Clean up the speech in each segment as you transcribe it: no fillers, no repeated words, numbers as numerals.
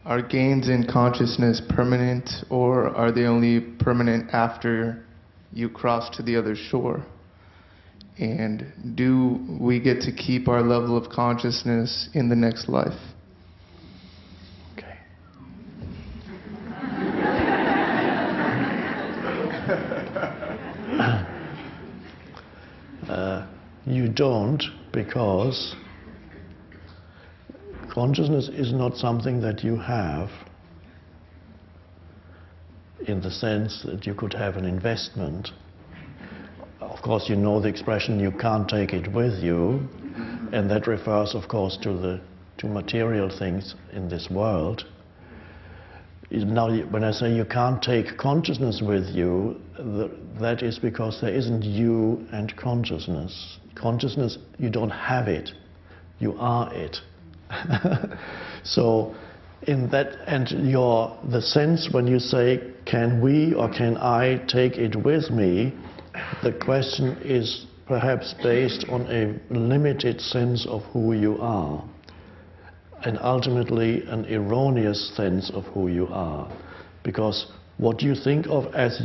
are gains in consciousness permanent, or are they only permanent after you cross to the other shore? And do we get to keep our level of consciousness in the next life? Okay. You don't, because consciousness is not something that you have in the sense that you could have an investment. Of course, you know the expression, you can't take it with you, and that refers, of course, to material things in this world. Now, when I say you can't take consciousness with you, that is because there isn't you and consciousness. Consciousness, you don't have it, you are it. So, in that, and the sense when you say, can we or can I take it with me, the question is perhaps based on a limited sense of who you are, and ultimately an erroneous sense of who you are. Because what you think of as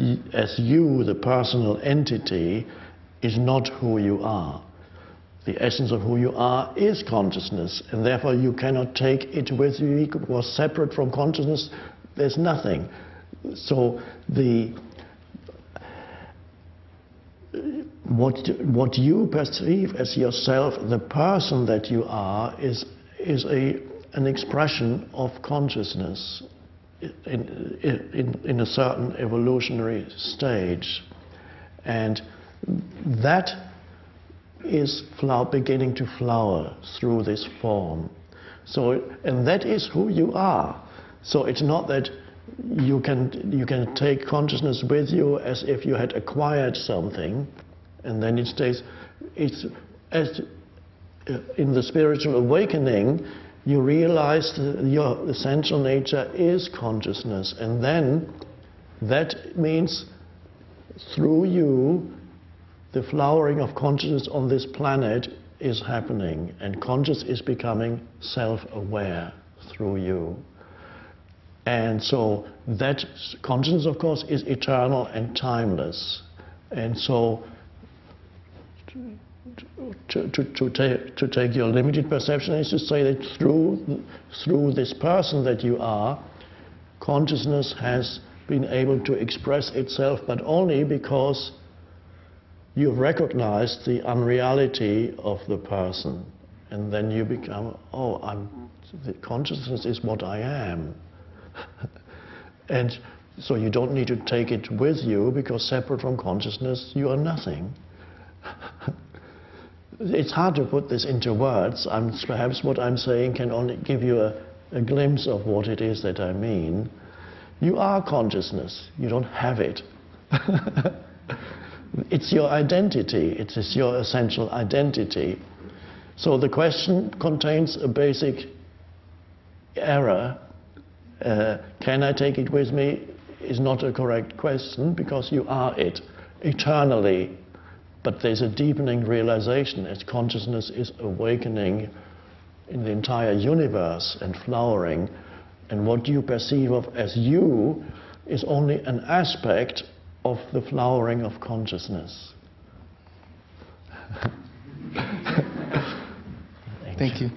you, the personal entity, is not who you are. The essence of who you are is consciousness, and therefore you cannot take it with you, because separate from consciousness, there's nothing. So what you perceive as yourself, the person that you are, is an expression of consciousness in a certain evolutionary stage, and that is beginning to flower through this form. So, and that is who you are. So it's not that you can take consciousness with you as if you had acquired something, and then it stays. It's as in the spiritual awakening, you realize that your essential nature is consciousness, and then that means through you the flowering of consciousness on this planet is happening, and conscious is becoming self-aware through you. And so that consciousness, of course, is eternal and timeless. And so to take your limited perception is to say that through this person that you are, consciousness has been able to express itself, but only because you've recognized the unreality of the person. And then you become, the consciousness is what I am. And so you don't need to take it with you, because separate from consciousness, you are nothing. It's hard to put this into words. Perhaps what I'm saying can only give you a glimpse of what it is that I mean. You are consciousness. You don't have it. It's your identity. It is your essential identity. So the question contains a basic error. Can I take it with me is not a correct question, because you are it eternally. But there's a deepening realization as consciousness is awakening in the entire universe and flowering, and what you perceive of as you is only an aspect of the flowering of consciousness. Thank you.